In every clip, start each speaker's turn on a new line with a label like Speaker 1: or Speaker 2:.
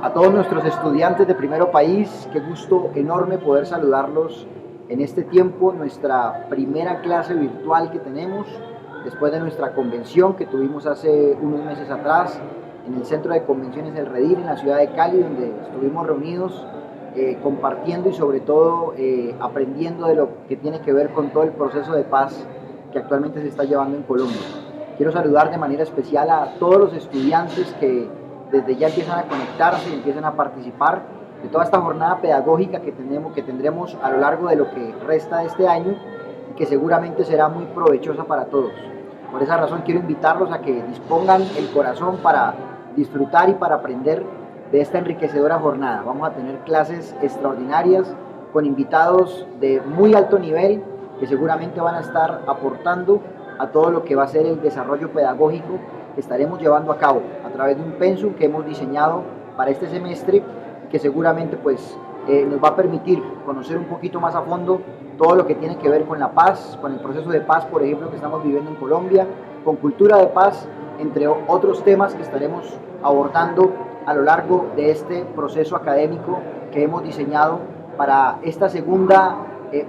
Speaker 1: A todos nuestros estudiantes de Primero País, qué gusto enorme poder saludarlos en este tiempo, nuestra primera clase virtual que tenemos, después de nuestra convención que tuvimos hace unos meses atrás en el Centro de Convenciones El Redil, en la ciudad de Cali, donde estuvimos reunidos compartiendo y sobre todo aprendiendo de lo que tiene que ver con todo el proceso de paz que actualmente se está llevando en Colombia. Quiero saludar de manera especial a todos los estudiantes que desde ya empiezan a conectarse y empiezan a participar de toda esta jornada pedagógica que tendremos a lo largo de lo que resta de este año y que seguramente será muy provechosa para todos. Por esa razón quiero invitarlos a que dispongan el corazón para disfrutar y para aprender de esta enriquecedora jornada. Vamos a tener clases extraordinarias con invitados de muy alto nivel que seguramente van a estar aportando a todo lo que va a ser el desarrollo pedagógico que estaremos llevando a cabo a través de un pensum que hemos diseñado para este semestre, que seguramente nos va a permitir conocer un poquito más a fondo todo lo que tiene que ver con la paz, con el proceso de paz, por ejemplo, que estamos viviendo en Colombia, con cultura de paz, entre otros temas que estaremos abordando a lo largo de este proceso académico que hemos diseñado para esta segunda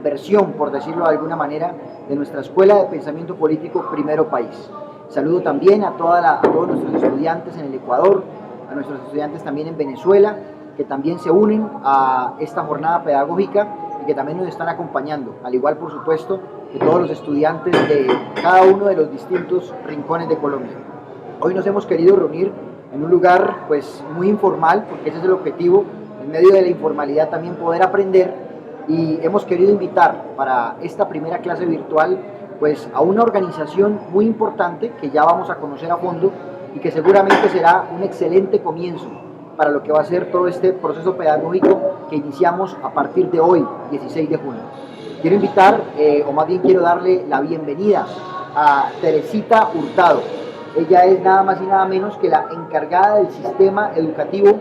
Speaker 1: versión, por decirlo de alguna manera, de nuestra Escuela de Pensamiento Político Primero País. Saludo también a todos nuestros estudiantes en el Ecuador, a nuestros estudiantes también en Venezuela, que también se unen a esta jornada pedagógica y que también nos están acompañando, al igual por supuesto que todos los estudiantes de cada uno de los distintos rincones de Colombia. Hoy nos hemos querido reunir en un lugar muy informal, porque ese es el objetivo, en medio de la informalidad también poder aprender, y hemos querido invitar para esta primera clase virtual a una organización muy importante que ya vamos a conocer a fondo y que seguramente será un excelente comienzo para lo que va a ser todo este proceso pedagógico que iniciamos a partir de hoy, 16 de junio. Quiero invitar, o más bien quiero darle la bienvenida a Teresita Hurtado. Ella es nada más y nada menos que la encargada del sistema educativo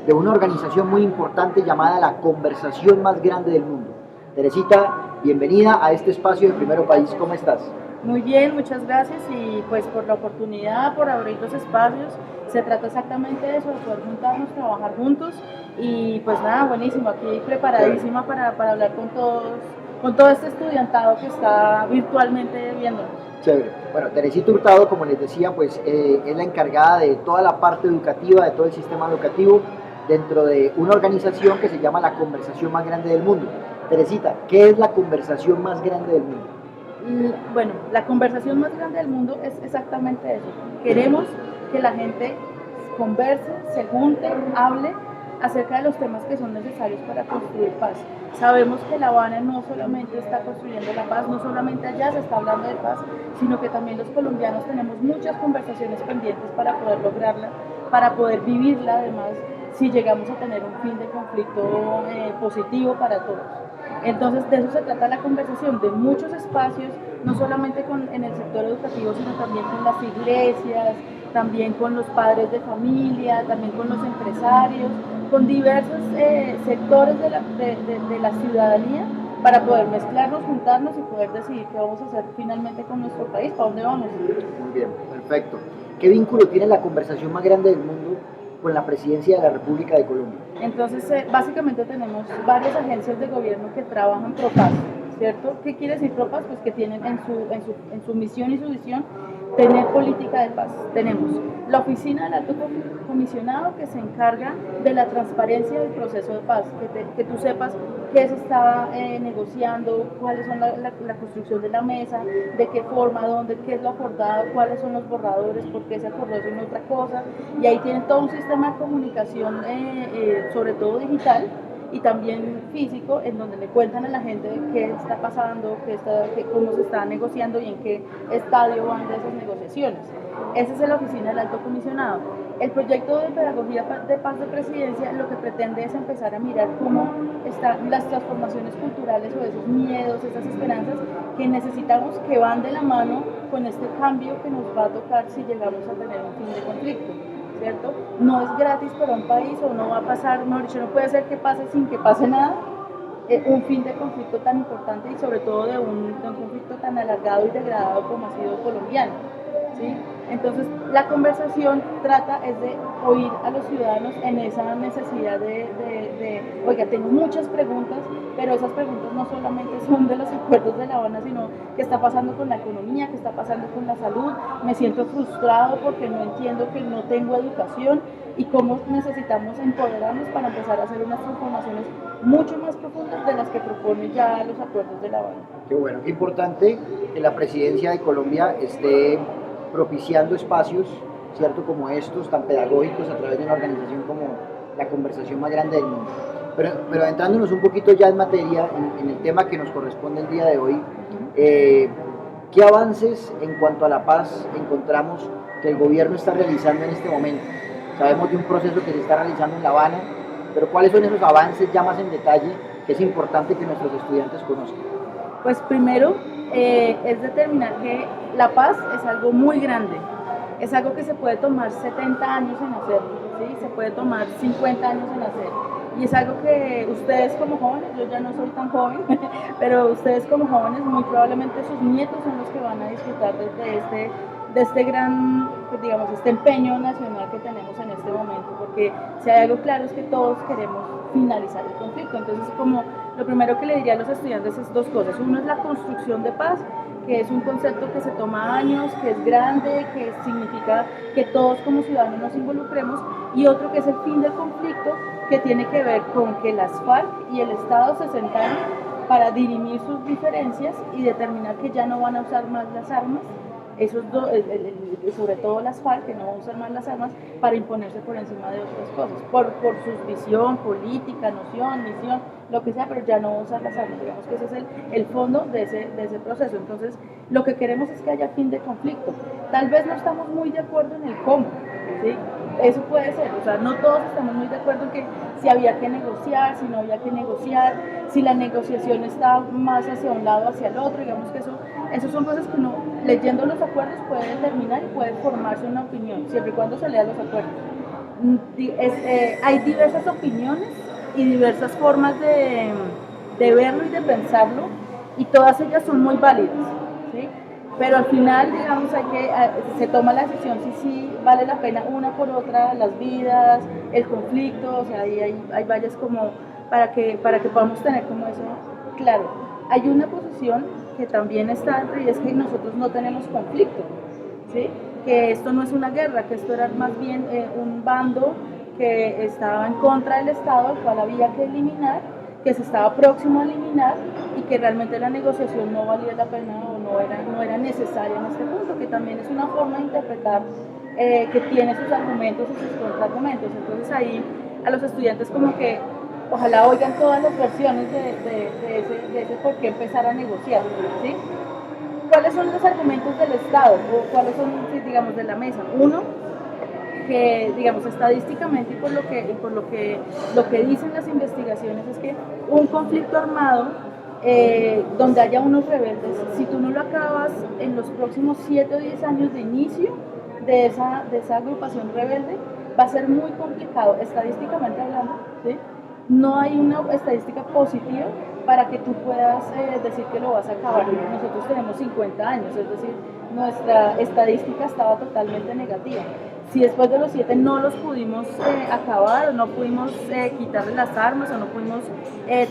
Speaker 1: de una organización muy importante llamada La Conversación Más Grande del Mundo. Teresita, bienvenida a este espacio de Primero País. ¿Cómo estás?
Speaker 2: Muy bien, muchas gracias y por la oportunidad, por abrir los espacios. Se trata exactamente de eso, de poder juntarnos, trabajar juntos y nada, buenísimo, aquí preparadísima para hablar con todo este estudiantado que está virtualmente viéndonos.
Speaker 1: Chévere. Bueno, Teresita Hurtado, como les decía, es la encargada de toda la parte educativa, de todo el sistema educativo dentro de una organización que se llama La Conversación Más Grande del Mundo. Teresita, ¿qué es la conversación más grande del mundo?
Speaker 2: Bueno, la conversación más grande del mundo es exactamente eso. Queremos que la gente converse, se junte, hable acerca de los temas que son necesarios para construir paz. Sabemos que La Habana no solamente está construyendo la paz, no solamente allá se está hablando de paz, sino que también los colombianos tenemos muchas conversaciones pendientes para poder lograrla, para poder vivirla además, si llegamos a tener un fin de conflicto positivo para todos. Entonces de eso se trata la conversación, de muchos espacios, no solamente en el sector educativo, sino también con las iglesias, también con los padres de familia, también con los empresarios, con diversos sectores de la ciudadanía, para poder mezclarnos, juntarnos y poder decidir qué vamos a hacer finalmente con nuestro país, para dónde vamos.
Speaker 1: Muy bien, perfecto. ¿Qué vínculo tiene la conversación más grande del mundo con la presidencia de la República de Colombia?
Speaker 2: Entonces, básicamente tenemos varias agencias de gobierno que trabajan pro paz, ¿cierto? ¿Qué quiere decir pro paz? Pues que tienen en su misión y su visión tener política de paz. Tenemos la oficina del alto comisionado que se encarga de la transparencia del proceso de paz, que tú sepas qué se está negociando, cuáles son la construcción de la mesa, de qué forma, dónde, qué es lo acordado, cuáles son los borradores, por qué se acordó eso en otra cosa, y ahí tienen todo un sistema de comunicación, sobre todo digital y también físico, en donde le cuentan a la gente qué está pasando, cómo se está negociando y en qué estadio van de esas negociaciones. Esa es la oficina del alto comisionado. El proyecto de pedagogía de paz de presidencia lo que pretende es empezar a mirar cómo están las transformaciones culturales o esos miedos, esas esperanzas que necesitamos que van de la mano con este cambio que nos va a tocar si llegamos a tener un fin de conflicto, ¿cierto? No es gratis para un país o no va a pasar, no puede ser que pase sin que pase nada, un fin de conflicto tan importante y sobre todo de un conflicto tan alargado y degradado como ha sido el colombiano. ¿sí? Entonces, la conversación trata es de oír a los ciudadanos en esa necesidad oiga, tengo muchas preguntas, pero esas preguntas no solamente son de los acuerdos de La Habana, sino qué está pasando con la economía, qué está pasando con la salud, me siento frustrado porque no entiendo que no tengo educación y cómo necesitamos empoderarnos para empezar a hacer unas transformaciones mucho más profundas de las que proponen ya los acuerdos de La Habana.
Speaker 1: Qué bueno, qué importante que la presidencia de Colombia esté propiciando espacios, ¿cierto?, como estos, tan pedagógicos a través de una organización como la conversación más grande del mundo. Pero adentrándonos un poquito ya en materia, en el tema que nos corresponde el día de hoy, ¿qué avances en cuanto a la paz encontramos que el gobierno está realizando en este momento? Sabemos de un proceso que se está realizando en La Habana, pero ¿cuáles son esos avances ya más en detalle que es importante que nuestros estudiantes conozcan?
Speaker 2: Pues primero es determinar que la paz es algo muy grande, es algo que se puede tomar 70 años en hacer, ¿sí? Se puede tomar 50 años en hacer. Y es algo que ustedes como jóvenes, yo ya no soy tan joven, pero ustedes como jóvenes muy probablemente sus nietos son los que van a disfrutar de este gran, pues digamos, este empeño nacional que tenemos en este momento, porque si hay algo claro es que todos queremos finalizar el conflicto. Entonces, como lo primero que le diría a los estudiantes es dos cosas. Uno es la construcción de paz, que es un concepto que se toma años, que es grande, que significa que todos como ciudadanos nos involucremos, y otro que es el fin del conflicto, que tiene que ver con que las FARC y el Estado se sentaron para dirimir sus diferencias y determinar que ya no van a usar más las armas, sobre todo las FARC, que no van a usar más las armas para imponerse por encima de otras cosas, por su visión política, noción, misión, lo que sea, pero ya no van a usar las armas. Digamos que ese es el fondo de ese proceso. Entonces, lo que queremos es que haya fin de conflicto. Tal vez no estamos muy de acuerdo en el cómo, ¿sí? Eso puede ser, o sea, no todos estamos muy de acuerdo en que si había que negociar, si no había que negociar, si la negociación está más hacia un lado o hacia el otro. Digamos que eso son cosas que uno, leyendo los acuerdos, puede determinar y puede formarse una opinión, siempre y cuando se lea los acuerdos. Hay diversas opiniones y diversas formas de verlo y de pensarlo, y todas ellas son muy válidas, ¿sí? Pero al final, digamos, se toma la decisión si vale la pena una por otra, las vidas, el conflicto, o sea, hay varias como para que podamos tener como eso claro. Hay una posición que también está dentro, y es que nosotros no tenemos conflicto, ¿sí? Que esto no es una guerra, que esto era más bien un bando que estaba en contra del Estado, al cual había que eliminar, que se estaba próximo a eliminar, y que realmente la negociación no valía la pena o no era necesaria en este punto, que también es una forma de interpretar que tiene sus argumentos y sus contraargumentos. Entonces ahí a los estudiantes como que ojalá oigan todas las versiones de ese por qué empezar a negociar, ¿sí? ¿Cuáles son los argumentos del Estado o cuáles son, digamos, de la mesa? Uno, que digamos estadísticamente y por lo que dicen las investigaciones es que un conflicto armado donde haya unos rebeldes, si tú no lo acabas en los próximos 7 o 10 años de inicio de esa agrupación rebelde, va a ser muy complicado estadísticamente hablando, ¿sí? No hay una estadística positiva para que tú puedas decir que lo vas a acabar. Nosotros tenemos 50 años, es decir, nuestra estadística estaba totalmente negativa. Si después de los 7 no los pudimos acabar, o no pudimos quitarle las armas, o no pudimos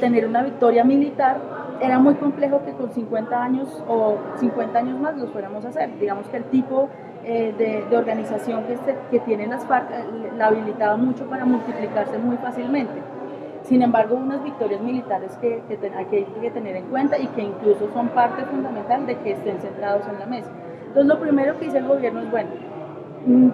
Speaker 2: tener una victoria militar, era muy complejo que con 50 años o 50 años más los fuéramos a hacer. Digamos que el tipo de organización que tienen las FARC la habilitaba mucho para multiplicarse muy fácilmente. Sin embargo, unas victorias militares que hay que tener en cuenta y que incluso son parte fundamental de que estén centrados en la mesa. Entonces, lo primero que dice el gobierno es, bueno,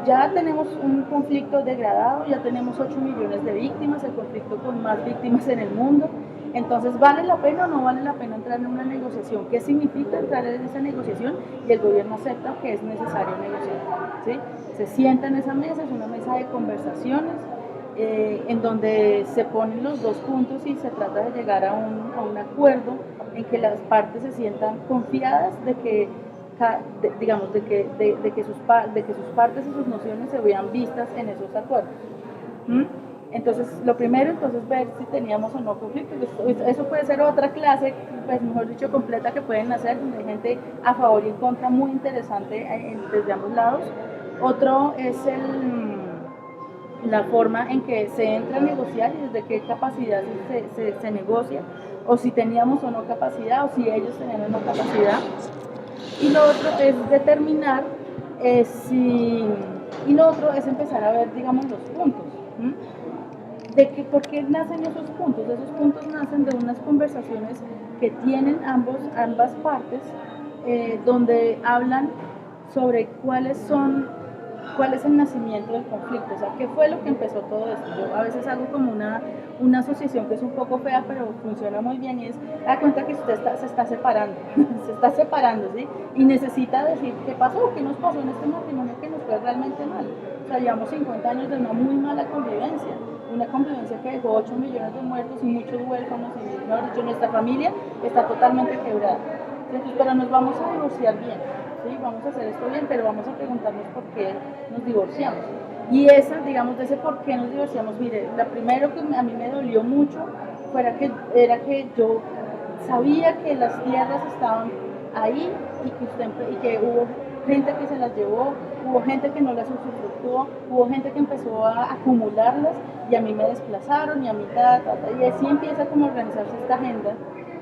Speaker 2: ya tenemos un conflicto degradado, ya tenemos 8 millones de víctimas, el conflicto con más víctimas en el mundo. Entonces, ¿vale la pena o no vale la pena entrar en una negociación? ¿Qué significa entrar en esa negociación? Y el gobierno acepta que es necesario negociar, ¿sí? Se sienta en esa mesa, es una mesa de conversaciones, en donde se ponen los dos puntos y se trata de llegar a un acuerdo en que las partes se sientan confiadas de que digamos, de que sus partes y sus nociones se vean vistas en esos acuerdos. Entonces, lo primero, entonces, ver si teníamos o no conflictos. Eso puede ser otra clase, pues, mejor dicho, completa que pueden hacer, donde hay gente a favor y en contra muy interesante desde ambos lados. Otro es la forma en que se entra a negociar y desde qué capacidad se negocia, o si teníamos o no capacidad, o si ellos tenían o no capacidad. Y lo otro es determinar y lo otro es empezar a ver, digamos, los puntos. ¿Por qué nacen esos puntos? Esos puntos nacen de unas conversaciones que tienen ambas partes, donde hablan sobre cuál es el nacimiento del conflicto, o sea, qué fue lo que empezó todo esto. Yo a veces hago como una asociación que es un poco fea, pero funciona muy bien, y es, da cuenta que usted se está separando, se está separando, ¿sí? Y necesita decir qué pasó, qué nos pasó en este matrimonio que nos fue realmente mal. O sea, llevamos 50 años de una muy mala convivencia, una convivencia que dejó 8 millones de muertos y muchos huérfanos, y mejor dicho, nuestra familia está totalmente quebrada. Entonces, pero nos vamos a divorciar bien, ¿sí? Vamos a hacer esto bien, pero vamos a preguntarnos por qué nos divorciamos. Y digamos, de ese por qué nos divorciamos, mire, la primero que a mí me dolió mucho era que yo sabía que las tierras estaban ahí y que hubo gente que se las llevó, hubo gente que no las usufructuó, hubo gente que empezó a acumularlas y a mí me desplazaron y a mí y así empieza como a organizarse esta agenda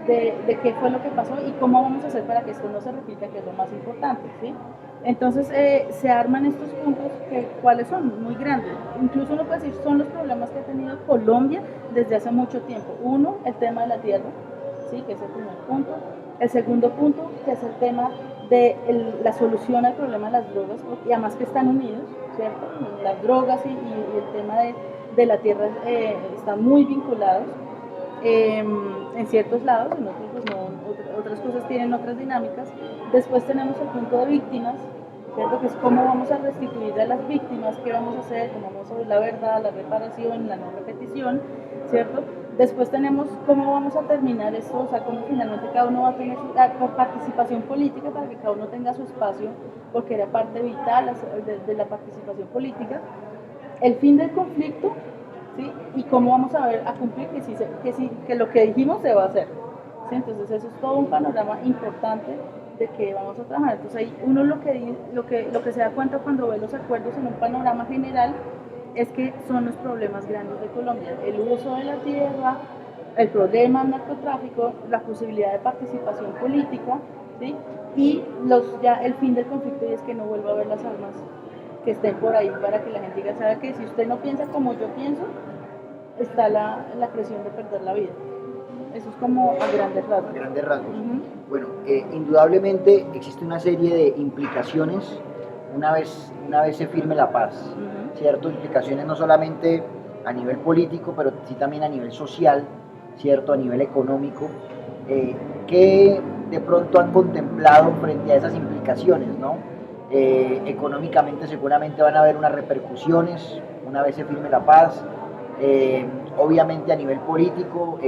Speaker 2: de qué fue lo que pasó y cómo vamos a hacer para que esto no se repita, que es lo más importante, ¿sí? Entonces se arman estos puntos ¿cuáles son? Muy grandes. Incluso uno puede decir, son los problemas que ha tenido Colombia desde hace mucho tiempo. Uno, el tema de la tierra, ¿sí? Que es el primer punto. El segundo punto, que es el tema de la solución al problema de las drogas, y además que están unidos, ¿cierto? Las drogas y el tema de la tierra están muy vinculados. En ciertos lados, en otros pues no, otras cosas tienen otras dinámicas. Después tenemos el punto de víctimas, ¿cierto? Que es cómo vamos a restituir a las víctimas, qué vamos a hacer, cómo vamos a ver la verdad, la reparación, la no repetición, ¿cierto? Después tenemos cómo vamos a terminar esto, o sea, cómo finalmente cada uno va a tener su participación política para que cada uno tenga su espacio, porque era parte vital de la participación política. El fin del conflicto, ¿sí? Y cómo vamos a cumplir que lo que dijimos se va a hacer, ¿sí? Entonces eso es todo un panorama importante de que vamos a trabajar. Entonces ahí uno lo que se da cuenta cuando ve los acuerdos en un panorama general es que son los problemas grandes de Colombia: el uso de la tierra, el problema del narcotráfico, la posibilidad de participación política, ¿sí? Y ya el fin del conflicto, y es que no vuelva a haber las armas que estén por ahí, para que la gente diga, sabe que si usted no piensa como yo pienso, está la presión de perder la vida. Eso es como a grandes rasgos.
Speaker 1: Grandes rasgos. Bueno, indudablemente existe una serie de implicaciones una vez se firme la paz, ¿cierto? Implicaciones no solamente a nivel político, pero sí también a nivel social, ¿cierto? A nivel económico, que de pronto han contemplado frente a esas implicaciones, ¿no? Económicamente seguramente van a haber unas repercusiones una vez se firme la paz. Obviamente a nivel político,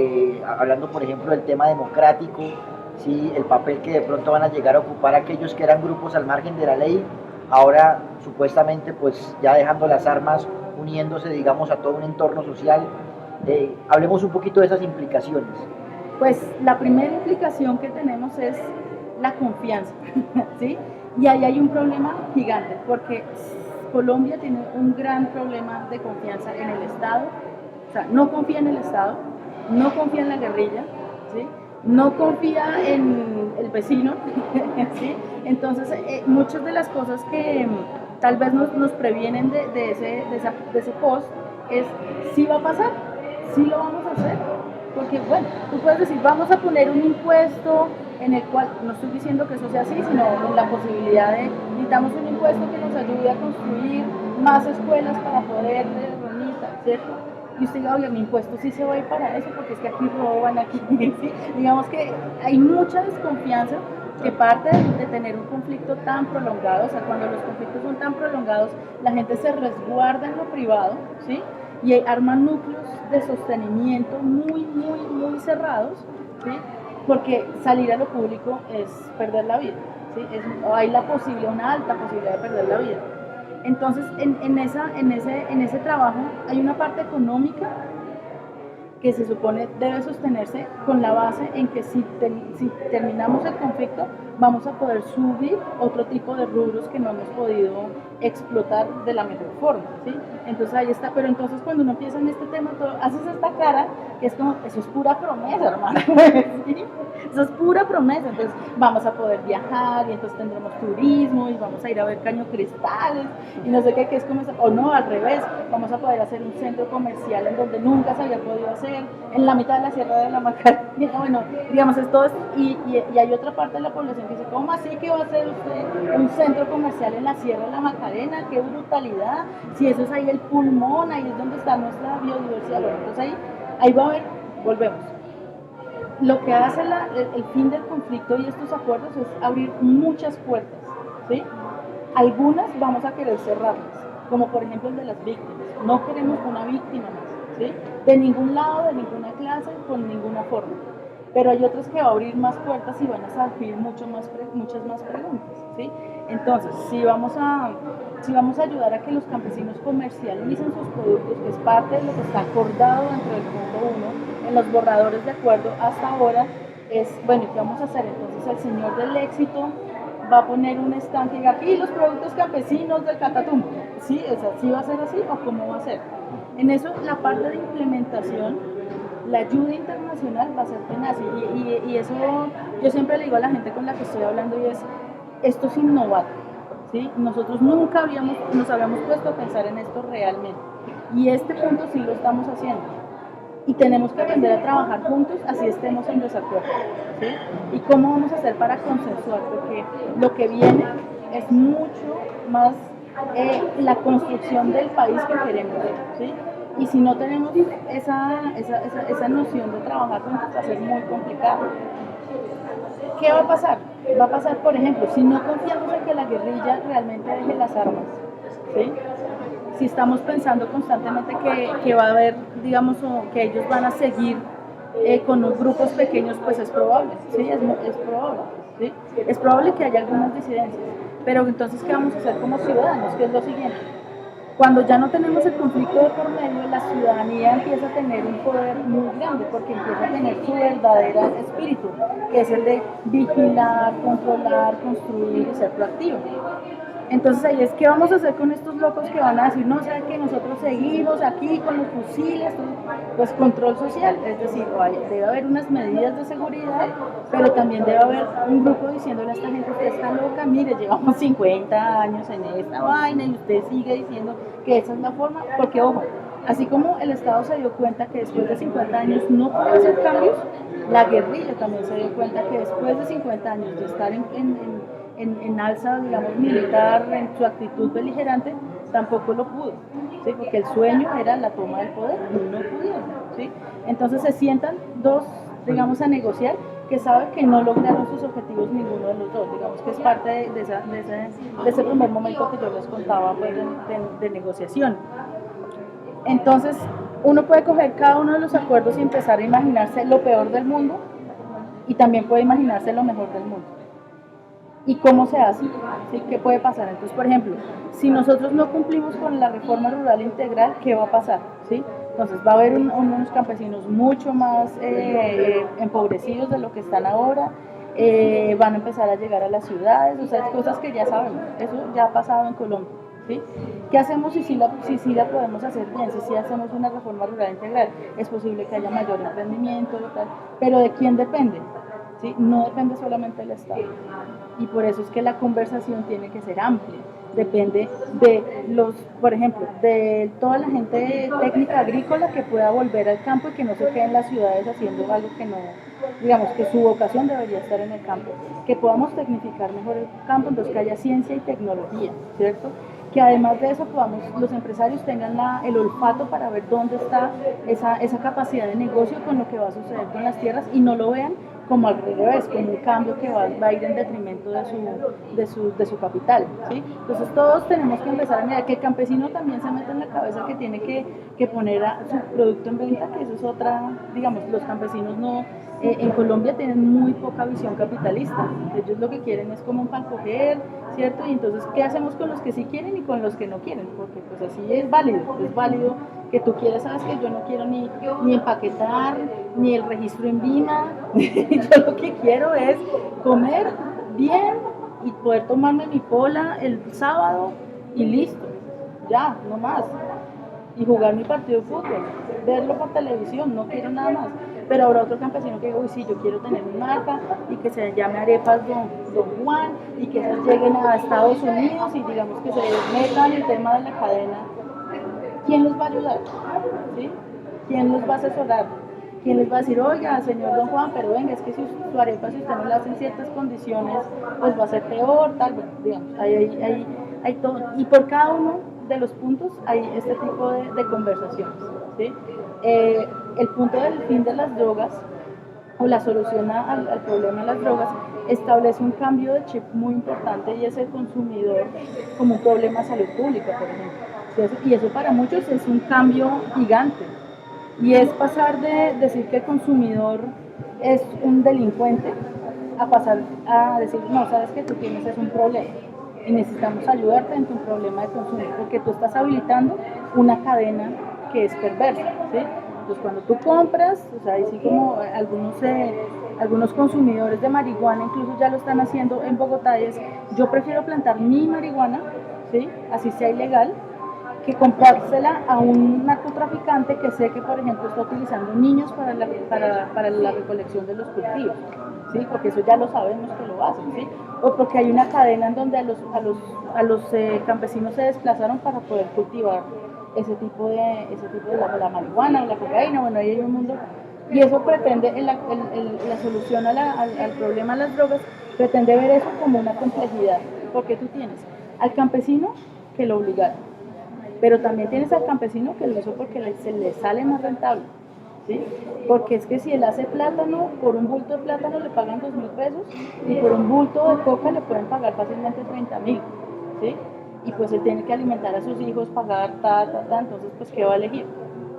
Speaker 1: hablando por ejemplo del tema democrático, ¿sí? El papel que de pronto van a llegar a ocupar aquellos que eran grupos al margen de la ley, ahora supuestamente pues ya dejando las armas, uniéndose digamos a todo un entorno social. Hablemos un poquito de esas implicaciones.
Speaker 2: Pues la primera implicación que tenemos es la confianza, ¿sí? Y ahí hay un problema gigante, porque Colombia tiene un gran problema de confianza en el Estado. O sea, no confía en el Estado, no confía en la guerrilla, ¿sí? No confía en el vecino, ¿sí? Entonces, muchas de las cosas que tal vez nos previenen de ese post es, ¿sí va a pasar? ¿Sí lo vamos a hacer? Porque, bueno, tú puedes decir, vamos a poner un impuesto en el cual, no estoy diciendo que eso sea así, sino con la posibilidad de, necesitamos un impuesto que nos ayude a construir más escuelas para poder reunir, ¿cierto? Y usted diga, oye, mi impuesto sí se va a ir para eso, porque es que aquí roban, aquí, ¿sí? Digamos que hay mucha desconfianza que parte de tener un conflicto tan prolongado. O sea, cuando los conflictos son tan prolongados, la gente se resguarda en lo privado, ¿sí? Y arman núcleos de sostenimiento muy, muy, muy cerrados, ¿sí? Porque salir a lo público es perder la vida, ¿sí? Hay una alta posibilidad de perder la vida. Entonces, en ese trabajo hay una parte económica que se supone debe sostenerse con la base en que si terminamos el conflicto vamos a poder subir otro tipo de rubros que no hemos podido explotar de la mejor forma, ¿sí? Entonces ahí está, pero entonces cuando uno empieza en este tema, haces esta cara que es como, eso es pura promesa, hermano, ¿sí? Eso es pura promesa, entonces vamos a poder viajar y entonces tendremos turismo y vamos a ir a ver caño cristales y no sé qué, que es como, o no, al revés, vamos a poder hacer un centro comercial en donde nunca se había podido hacer, en la mitad de la Sierra de la Macarena, bueno, digamos, es todo esto, y hay otra parte de la población que dice, ¿cómo así que va a hacer usted un centro comercial en la Sierra de la Macarena? ¡Qué brutalidad! Si eso es ahí el pulmón, ahí es donde está nuestra biodiversidad. Bueno, entonces ahí va a haber, volvemos. Lo que hace el fin del conflicto y estos acuerdos es abrir muchas puertas, ¿sí? Algunas vamos a querer cerrarlas, como por ejemplo el de las víctimas. No queremos una víctima más, ¿sí? De ningún lado, de ninguna clase, con ninguna forma. Pero hay otras que va a abrir más puertas y van a surgir muchas más preguntas, ¿sí? Entonces, si vamos a ayudar a que los campesinos comercialicen sus productos, que es parte de lo que está acordado dentro del punto 1, en los borradores de acuerdo hasta ahora, es, bueno, ¿qué vamos a hacer? Entonces el señor del éxito va a poner un stand que diga, aquí los productos campesinos del Catatumbo, ¿sí? O sea, ¿sí va a ser así o cómo va a ser? En eso, la parte de implementación, la ayuda internacional va a ser tenaz y eso yo siempre le digo a la gente con la que estoy hablando y es, esto es innovar, ¿sí? Nosotros nunca nos habíamos puesto a pensar en esto realmente y este punto sí lo estamos haciendo y tenemos que aprender a trabajar juntos así estemos en desacuerdo, ¿sí? Y cómo vamos a hacer para consensuar, porque lo que viene es mucho más la construcción del país que queremos, ¿sí? Y si no tenemos esa noción de trabajar juntos va a ser muy complicado. ¿Qué va a pasar? Va a pasar, por ejemplo, si no confiamos en que la guerrilla realmente deje las armas, ¿sí? Si estamos pensando constantemente que va a haber, digamos, que ellos van a seguir con los grupos pequeños, pues es probable, ¿sí? Es probable, ¿sí? Es probable que haya algunas disidencias, pero entonces, ¿qué vamos a hacer como ciudadanos? ¿Qué es lo siguiente? Cuando ya no tenemos el conflicto de por medio, la ciudadanía empieza a tener un poder muy grande, porque empieza a tener su verdadero espíritu, que es el de vigilar, controlar, construir y ser proactivo. Entonces ahí es, ¿qué vamos a hacer con estos locos que van a decir, no, saben que nosotros seguimos aquí con los fusiles? Pues control social, es decir, debe haber unas medidas de seguridad, pero también debe haber un grupo diciéndole a esta gente, usted está loca, mire, llevamos 50 años en esta vaina y usted sigue diciendo que esa es la forma, porque ojo, así como el Estado se dio cuenta que después de 50 años no puede hacer cambios, la guerrilla también se dio cuenta que después de 50 años de estar en alza, digamos, militar, en su actitud beligerante, tampoco lo pudo, ¿sí? Porque el sueño era la toma del poder y no pudieron, ¿sí? Entonces se sientan dos, digamos, a negociar que saben que no lograron sus objetivos ninguno de los dos, digamos que es parte de ese primer momento que yo les contaba, pues, de negociación. Entonces uno puede coger cada uno de los acuerdos y empezar a imaginarse lo peor del mundo y también puede imaginarse lo mejor del mundo. ¿Y cómo se hace? ¿Sí? ¿Qué puede pasar? Entonces, por ejemplo, si nosotros no cumplimos con la reforma rural integral, ¿qué va a pasar? ¿Sí? Entonces va a haber unos campesinos mucho más empobrecidos de lo que están ahora, van a empezar a llegar a las ciudades, o sea, cosas que ya sabemos, eso ya ha pasado en Colombia, ¿sí? ¿Qué hacemos si la podemos hacer bien? Si hacemos una reforma rural integral, es posible que haya mayor emprendimiento, tal, pero ¿de quién depende? ¿Sí? No depende solamente del Estado. Y por eso es que la conversación tiene que ser amplia. Depende de por ejemplo, de toda la gente técnica agrícola que pueda volver al campo y que no se quede en las ciudades haciendo algo que no, digamos, que su vocación debería estar en el campo. Que podamos tecnificar mejor el campo, entonces que haya ciencia y tecnología, ¿cierto? Que además de eso los empresarios tengan el olfato para ver dónde está esa capacidad de negocio con lo que va a suceder con las tierras y no lo vean como al revés, como un cambio que va a ir en detrimento de su capital, ¿sí? Entonces todos tenemos que empezar a mirar que el campesino también se mete en la cabeza que tiene que poner su producto en venta, que eso es otra, digamos, los campesinos no En Colombia tienen muy poca visión capitalista. Ellos lo que quieren es como un pan coger, ¿cierto? Y entonces, ¿qué hacemos con los que sí quieren y con los que no quieren? Porque pues así es válido que tú quieras, sabes que yo no quiero ni empaquetar, ni el registro en Vina, yo lo que quiero es comer bien y poder tomarme mi pola el sábado y listo, ya, no más. Y jugar mi partido de fútbol, verlo por televisión, no quiero nada más. Pero habrá otro campesino que diga, uy, sí, yo quiero tener mi marca y que se llame Arepas Don Juan y que esas lleguen a Estados Unidos y digamos que se metan el tema de la cadena. ¿Quién los va a ayudar? ¿Sí? ¿Quién los va a asesorar? ¿Quién les va a decir, oiga, señor Don Juan, pero venga, es que si su arepa, si usted no la hace en ciertas condiciones, pues va a ser peor, tal, bueno, digamos, hay todo. Y por cada uno de los puntos hay este tipo de conversaciones, ¿sí? El punto del fin de las drogas o la solución al problema de las drogas establece un cambio de chip muy importante y es el consumidor como un problema de salud pública, por ejemplo. Y eso para muchos es un cambio gigante. Y es pasar de decir que el consumidor es un delincuente a pasar a decir, no, sabes que tú tienes es un problema y necesitamos ayudarte en tu problema de consumo, porque tú estás habilitando una cadena que es perversa, ¿sí? Entonces cuando tú compras, o sea, así como algunos consumidores de marihuana incluso ya lo están haciendo en Bogotá, es yo prefiero plantar mi marihuana, ¿sí? Así sea ilegal, que comprársela a un narcotraficante que sé que, por ejemplo, está utilizando niños para la recolección de los cultivos, ¿sí? Porque eso ya lo sabemos que lo hacen, ¿sí? O porque hay una cadena en donde a los campesinos se desplazaron para poder cultivar ese tipo de la marihuana o la cocaína, bueno, ahí hay un mundo. Y eso pretende, la solución al problema de las drogas, pretende ver eso como una complejidad, porque tú tienes al campesino que lo obligaron, pero también tienes al campesino que lo hizo porque se le sale más rentable, ¿sí? Porque es que si él hace plátano, por un bulto de plátano le pagan 2.000 pesos y por un bulto de coca le pueden pagar fácilmente 30.000, ¿sí? Y pues él tiene que alimentar a sus hijos, pagar, entonces pues ¿qué va a elegir?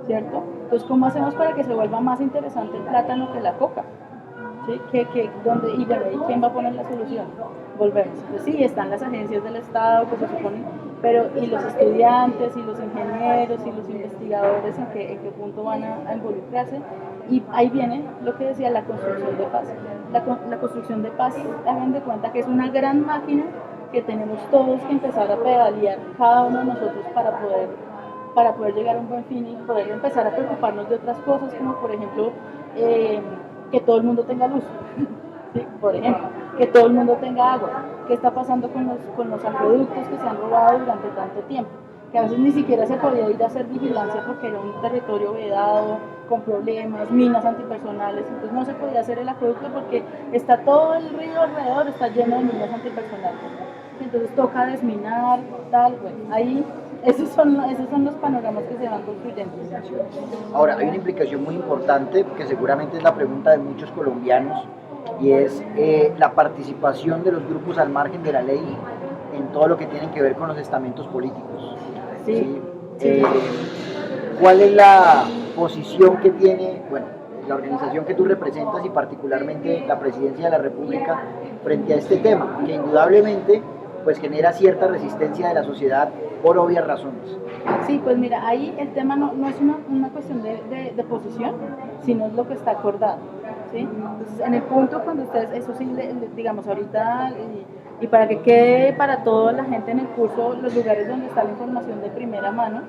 Speaker 2: ¿Cierto? Entonces, ¿cómo hacemos para que se vuelva más interesante el plátano que la coca? ¿Sí? Y bueno, ¿y quién va a poner la solución? Volvemos. Pues sí, están las agencias del Estado que se suponen, pero ¿y los estudiantes, y los ingenieros, y los investigadores en qué punto van a involucrarse? Y ahí viene lo que decía la construcción de paz. La construcción de paz, hagan de cuenta que es una gran máquina que tenemos todos que empezar a pedalear, cada uno de nosotros, para poder llegar a un buen fin y poder empezar a preocuparnos de otras cosas, como por ejemplo, que todo el mundo tenga luz, ¿sí? Por ejemplo, que todo el mundo tenga agua. ¿Qué está pasando con los acueductos que se han robado durante tanto tiempo? Que a veces ni siquiera se podía ir a hacer vigilancia porque era un territorio vedado, con problemas, minas antipersonales, entonces no se podía hacer el acueducto porque está todo el río alrededor, está lleno de minas antipersonales. Entonces toca desminar, tal, bueno, ahí esos son los panoramas que se van construyendo.
Speaker 1: Ahora, hay una implicación muy importante, que seguramente es la pregunta de muchos colombianos, y es la participación de los grupos al margen de la ley en todo lo que tiene que ver con los estamentos políticos.
Speaker 2: Sí.
Speaker 1: ¿Sí? ¿Cuál es la posición que tiene, bueno, la organización que tú representas y particularmente la Presidencia de la República frente a este tema, que indudablemente pues genera cierta resistencia de la sociedad por obvias razones?
Speaker 2: Sí, pues mira, ahí el tema no es una cuestión de posición, sino es lo que está acordado, ¿sí? Entonces, en el punto cuando ustedes, eso sí, digamos ahorita, y para que quede para toda la gente en el curso, los lugares donde está la información de primera mano,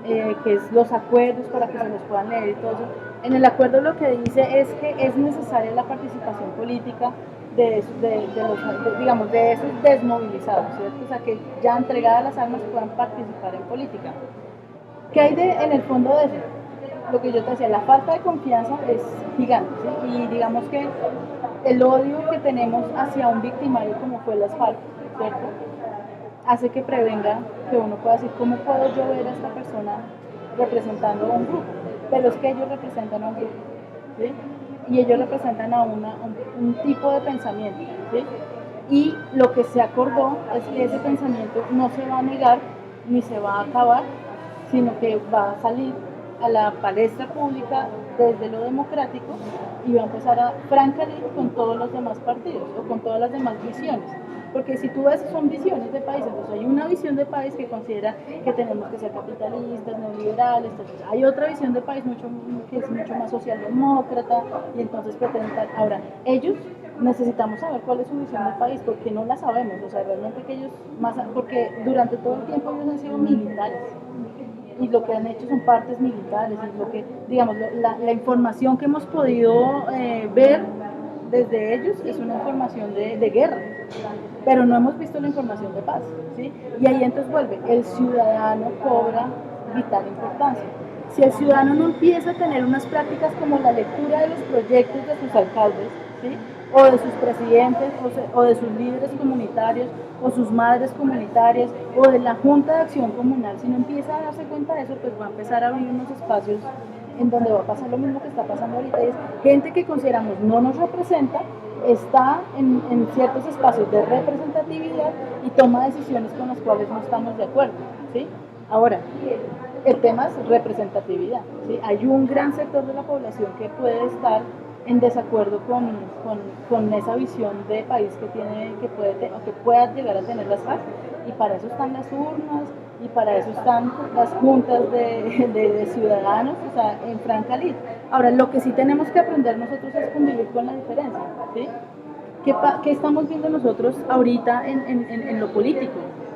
Speaker 2: que es los acuerdos para que se los puedan leer y todo eso. En el acuerdo lo que dice es que es necesaria la participación política de esos desmovilizados, ¿cierto? O sea, que ya entregadas las armas puedan participar en política. ¿Qué hay en el fondo de eso? Lo que yo te decía, la falta de confianza es gigante, ¿sí? Y digamos que el odio que tenemos hacia un victimario como fue el asfalto, ¿cierto? Hace que prevenga que uno pueda decir, ¿cómo puedo yo ver a esta persona representando a un grupo? Pero es que ellos representan a un grupo, ¿sí? Y ellos representan a un tipo de pensamiento, ¿sí? Y lo que se acordó es que ese pensamiento no se va a negar ni se va a acabar, sino que va a salir a la palestra pública desde lo democrático y va a empezar a francalir con todos los demás partidos o con todas las demás visiones. Porque si tú ves, son visiones de país, entonces hay una visión de país que considera que tenemos que ser capitalistas, neoliberales, entonces hay otra visión de país que es mucho más socialdemócrata y entonces pretenden tal. Ahora, ellos necesitamos saber cuál es su visión de país, porque no la sabemos, o sea, realmente que ellos, porque durante todo el tiempo ellos han sido militares y lo que han hecho son partes militares y lo que, digamos, la información que hemos podido ver desde ellos es una información de guerra, pero no hemos visto la información de paz, ¿sí? Y ahí entonces vuelve, el ciudadano cobra vital importancia. Si el ciudadano no empieza a tener unas prácticas como la lectura de los proyectos de sus alcaldes, ¿sí? O de sus presidentes, o de sus líderes comunitarios, o sus madres comunitarias, o de la Junta de Acción Comunal, si no empieza a darse cuenta de eso, pues va a empezar a abrir unos espacios en donde va a pasar lo mismo que está pasando ahorita, y es gente que consideramos no nos representa, está en ciertos espacios de representatividad y toma decisiones con las cuales no estamos de acuerdo, ¿sí? Ahora, el tema es representatividad, ¿sí? Hay un gran sector de la población que puede estar en desacuerdo con esa visión de país que pueda llegar a tener las FARC, y para eso están las urnas y para eso están las juntas de ciudadanos, o sea, en franca lid. Ahora, lo que sí tenemos que aprender nosotros es convivir con la diferencia, ¿sí? ¿Qué estamos viendo nosotros ahorita en lo político?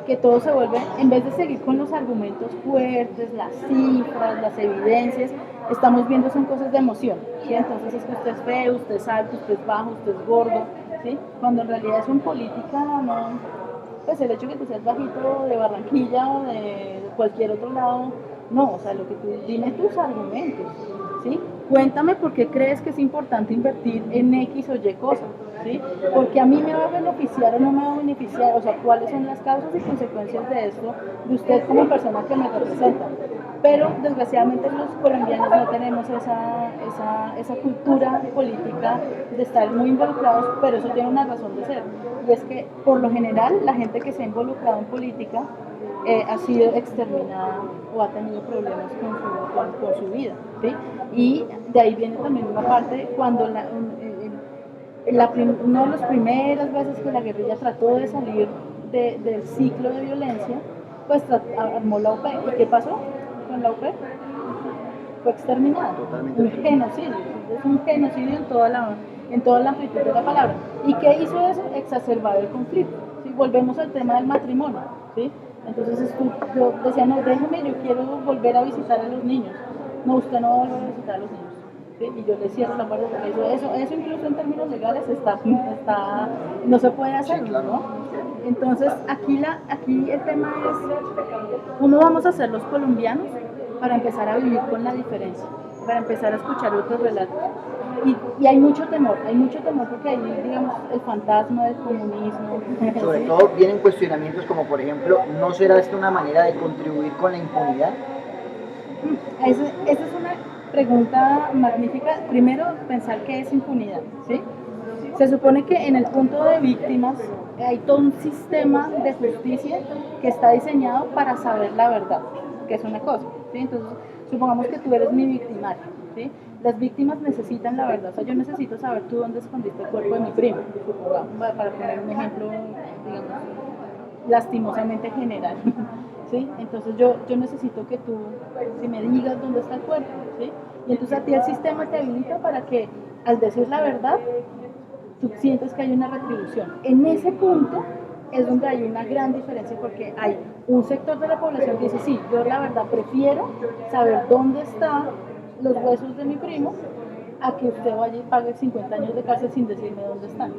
Speaker 2: Que todo se vuelve, en vez de seguir con los argumentos fuertes, las cifras, las evidencias, estamos viendo son cosas de emoción, ¿sí? Entonces es que usted es feo, usted es alto, usted es bajo, usted es gordo, ¿sí? Cuando en realidad es en política, no, pues el hecho de que tú seas bajito de Barranquilla o de cualquier otro lado, no, o sea, lo que tú, dime tus argumentos, ¿sí? Cuéntame por qué crees que es importante invertir en X o Y cosas, ¿sí? Porque a mí me va a beneficiar o no me va a beneficiar, o sea, cuáles son las causas y consecuencias de esto, de usted como persona que me representa. Pero desgraciadamente los colombianos no tenemos esa cultura política de estar muy involucrados, pero eso tiene una razón de ser. Y es que por lo general la gente que se ha involucrado en política ha sido exterminada o ha tenido problemas con su vida, ¿sí? Y de ahí viene también una parte cuando una de las primeras veces que la guerrilla trató de salir del ciclo de violencia, pues armó la UP. ¿Y qué pasó con la UP? Fue exterminada.
Speaker 1: Totalmente.
Speaker 2: Un genocidio. Es un genocidio en toda la amplitud de la palabra. ¿Y qué hizo eso? Exacerbar el conflicto. ¿Sí? Volvemos al tema del matrimonio, ¿sí? Entonces yo decía, no, déjeme, yo quiero volver a visitar a los niños. No, usted no va a volver a visitar a los niños. ¿Sí? Y yo le cierro la puerta porque eso incluso en términos legales no se puede hacer, sí, claro, ¿no? Entonces aquí el tema es cómo vamos a hacer los colombianos para empezar a vivir con la diferencia, para empezar a escuchar otros relatos. Y hay mucho temor porque hay, digamos, el fantasma del comunismo.
Speaker 1: Sobre todo vienen cuestionamientos como, por ejemplo, ¿no será esto una manera de contribuir con la impunidad?
Speaker 2: Esa es una pregunta magnífica. Primero, pensar qué es impunidad, ¿sí? Se supone que en el punto de víctimas hay todo un sistema de justicia que está diseñado para saber la verdad, que es una cosa, ¿sí? Entonces, supongamos que tú eres mi victimario, ¿sí? Las víctimas necesitan la verdad, o sea, yo necesito saber tú dónde escondiste el cuerpo de mi primo, supongamos, para poner un ejemplo, digamos, lastimosamente general, ¿sí? Entonces yo necesito que tú, si me digas dónde está el cuerpo, ¿sí? Y entonces a ti el sistema te habilita para que al decir la verdad, tú sientes que hay una retribución. En ese punto es donde hay una gran diferencia porque hay un sector de la población que dice, sí, yo la verdad prefiero saber dónde están los huesos de mi primo a que usted vaya y pague 50 años de cárcel sin decirme dónde están.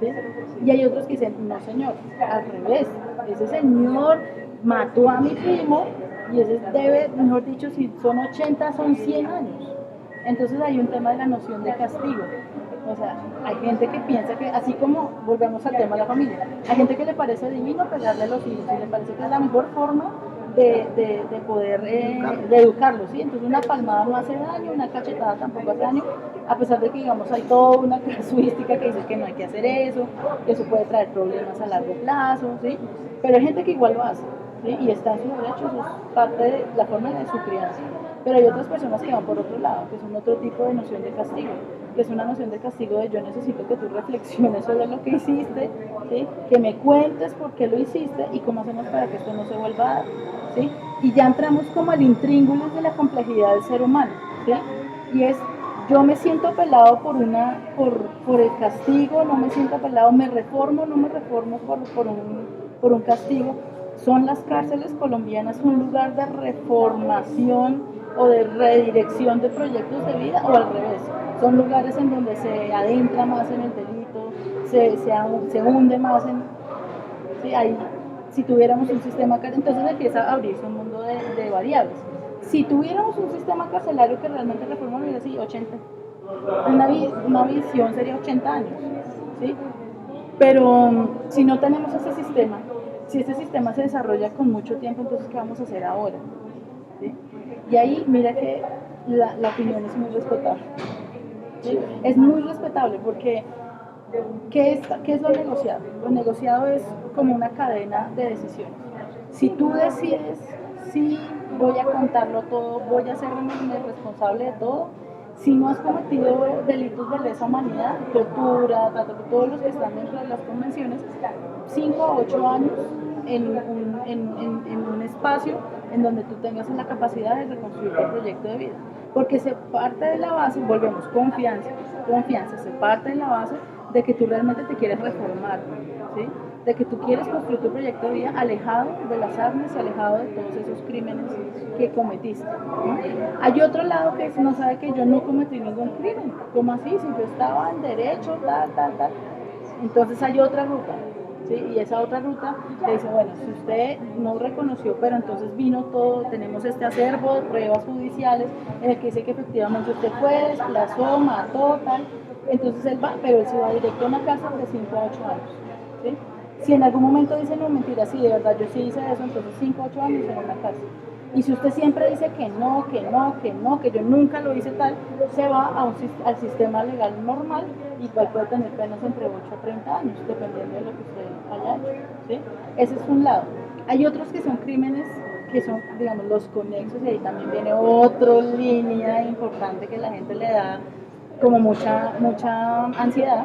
Speaker 2: ¿Sí? Y hay otros que dicen, no señor, al revés, ese señor mató a mi primo y ese debe, mejor dicho, si son 80, son 100 años. Entonces hay un tema de la noción de castigo. O sea, hay gente que piensa que, así como volvemos al tema de la familia, hay gente que le parece divino pegarle a los hijos y le parece que es la mejor forma de poder de educarlos, ¿sí? Entonces una palmada no hace daño, una cachetada tampoco hace daño, a pesar de que, digamos, hay toda una casuística que dice que no hay que hacer eso, que eso puede traer problemas a largo plazo, ¿sí? Pero hay gente que igual lo hace, ¿sí? Y está en su derecho, eso es parte de la forma de su crianza. Pero hay otras personas que van por otro lado, que son otro tipo de noción de castigo, que es una noción de castigo de yo necesito que tú reflexiones sobre lo que hiciste, ¿sí? Que me cuentes por qué lo hiciste y cómo hacemos para que esto no se vuelva a dar, ¿sí? Y ya entramos como al intríngulis de la complejidad del ser humano, ¿sí? Y es, yo me siento apelado por el castigo, no me siento apelado, me reformo, no me reformo por un castigo. ¿Son las cárceles colombianas un lugar de reformación o de redirección de proyectos de vida, o al revés? Son lugares en donde se adentra más en el delito, se hunde más en... ¿sí? Ahí, si tuviéramos un sistema carcelario, entonces empieza a abrirse un mundo de variables. Si tuviéramos un sistema carcelario que realmente reforma, hubiera sido 80. Una visión sería 80 años, ¿sí? Pero si no tenemos ese sistema, si ese sistema se desarrolla con mucho tiempo, entonces ¿qué vamos a hacer ahora? ¿Sí? Y ahí mira que la opinión es muy respetable. ¿Sí? Es muy respetable porque ¿qué es lo negociado? Lo negociado es como una cadena de decisiones. Si tú decides, sí, voy a contarlo todo, voy a hacerme responsable de todo, si no has cometido delitos de lesa humanidad, tortura, todos los que están dentro de las convenciones, 5 a 8 años en un espacio en donde tú tengas la capacidad de reconstruir tu proyecto de vida. Porque se parte de la base, volvemos, confianza, se parte de la base de que tú realmente te quieres reformar, ¿sí? De que tú quieres construir tu proyecto de vida alejado de las armas, alejado de todos esos crímenes que cometiste, ¿no? Hay otro lado que no sabe que yo no cometí ningún crimen. ¿Cómo así? Si yo estaba en derecho, tal. Entonces hay otra ruta, ¿sí? Y esa otra ruta le dice, bueno, si usted no reconoció, pero entonces vino todo, tenemos este acervo de pruebas judiciales en el que dice que efectivamente usted fue, desplazó, mató, tal. Entonces él va, pero él se va directo a una cárcel de 5 a 8 años, ¿sí? Si en algún momento dice, no, mentira, sí, de verdad, yo sí hice eso, entonces 5 a 8 años en una cárcel. Y si usted siempre dice que no, que yo nunca lo hice tal, se va al sistema legal normal y puede tener penas entre 8 a 30 años, dependiendo de lo que usted haya hecho, ¿sí? Ese es un lado. Hay otros que son crímenes que son, digamos, los conexos, y ahí también viene otra línea importante que la gente le da como mucha ansiedad,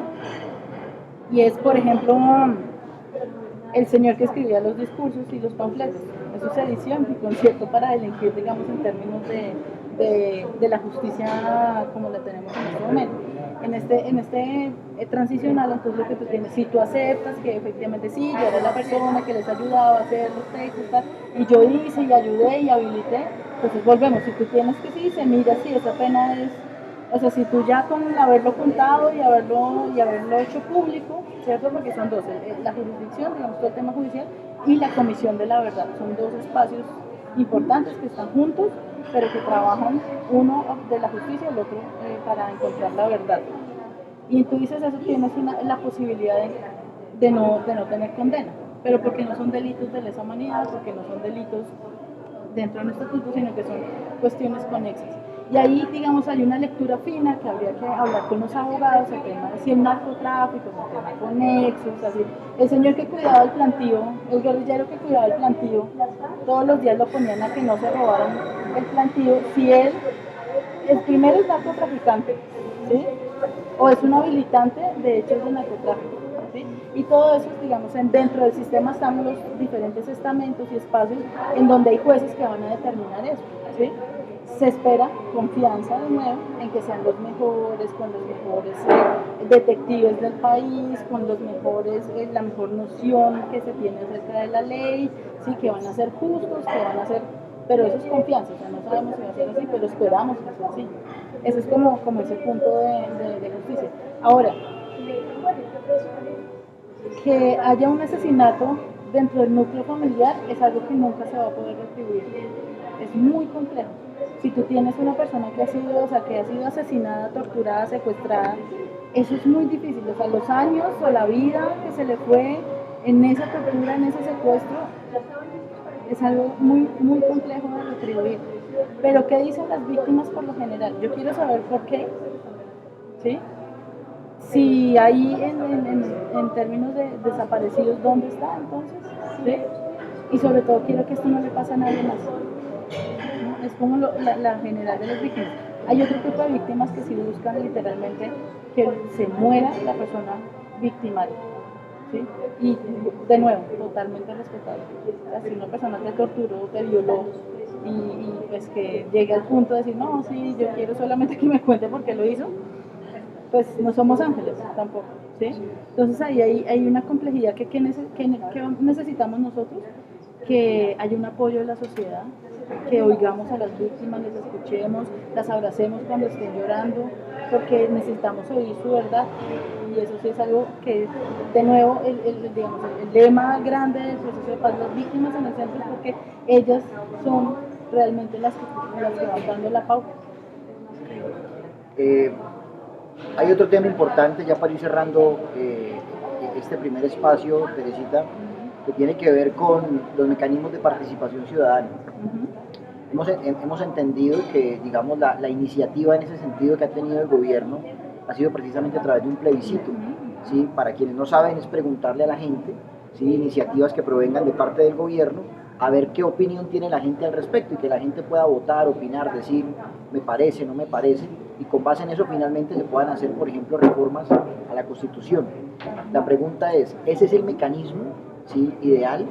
Speaker 2: y es, por ejemplo, el señor que escribía los discursos y los panfletos. Eso es edición y concierto para delinquir, digamos, en términos de la justicia como la tenemos en este momento. En este transicional, entonces lo que tú tienes, si tú aceptas que efectivamente sí, yo era la persona que les ayudaba a hacer los textos, tal, y yo hice y ayudé y habilité, entonces volvemos, si tú tienes que sí, se mira si esa pena es... O sea, si tú ya con haberlo contado y haberlo hecho público, ¿cierto? Porque son dos, la jurisdicción, digamos, todo el tema judicial, y la comisión de la verdad. Son dos espacios importantes que están juntos, pero que trabajan uno de la justicia y el otro para encontrar la verdad. Y tú dices eso, tienes la posibilidad de no tener condena, pero porque no son delitos de lesa humanidad, porque no son delitos dentro de un estatuto, sino que son cuestiones conexas. Y ahí, digamos, hay una lectura fina que habría que hablar con los abogados, el tema de si el narcotráfico, el tema conexos, así. El señor que cuidaba el plantío, el guerrillero que cuidaba el plantío, todos los días lo ponían a que no se robaran el plantío, si él, el primero es narcotraficante, ¿sí? O es un habilitante de hechos de narcotráfico, ¿sí? Y todo eso, digamos, dentro del sistema están los diferentes estamentos y espacios en donde hay jueces que van a determinar eso, ¿sí? Se espera confianza de nuevo en que sean los mejores, con los mejores detectives del país, con los mejores, la mejor noción que se tiene acerca de la ley, ¿sí? Que van a ser justos, que van a ser, pero eso es confianza, o sea, no sabemos si va a ser así, pero esperamos que sea así. Ese es como ese punto de justicia. Ahora, que haya un asesinato dentro del núcleo familiar es algo que nunca se va a poder retribuir. Es muy complejo. Si tú tienes una persona que ha sido asesinada, torturada, secuestrada, eso es muy difícil. O sea, los años o la vida que se le fue en esa tortura, en ese secuestro, es algo muy, muy complejo de retribuir. Pero ¿qué dicen las víctimas por lo general? Yo quiero saber por qué, ¿sí? Si ahí en términos de desaparecidos, ¿dónde está entonces? ¿Sí? Y sobre todo quiero que esto no le pase a nadie más. es como la general de las víctimas. Hay otro tipo de víctimas que sí buscan literalmente que se muera la persona victimaria, ¿sí? Y de nuevo, totalmente respetable. O sea, si una persona te torturó, te violó y pues que llegue al punto de decir, no, sí, yo quiero solamente que me cuente por qué lo hizo, pues no somos ángeles tampoco, ¿sí? Entonces ahí hay una complejidad que necesitamos nosotros, que haya un apoyo de la sociedad, que oigamos a las víctimas, les escuchemos, las abracemos cuando estén llorando, porque necesitamos oír su verdad. Y eso sí es algo que, de nuevo, digamos, el lema grande del proceso de paz, las víctimas en el centro, es porque ellas son realmente las que van dando la pauta.
Speaker 1: Hay otro tema importante, ya para ir cerrando este primer espacio, Teresita, que tiene que ver con los mecanismos de participación ciudadana. Hemos entendido que, digamos, la iniciativa en ese sentido que ha tenido el gobierno ha sido precisamente a través de un plebiscito. ¿Sí? Para quienes no saben, es preguntarle a la gente, ¿sí? Iniciativas que provengan de parte del gobierno, a ver qué opinión tiene la gente al respecto y que la gente pueda votar, opinar, decir me parece, no me parece, y con base en eso finalmente se puedan hacer, por ejemplo, reformas a la Constitución. La pregunta es, ¿ese es el mecanismo, ¿sí? ideal?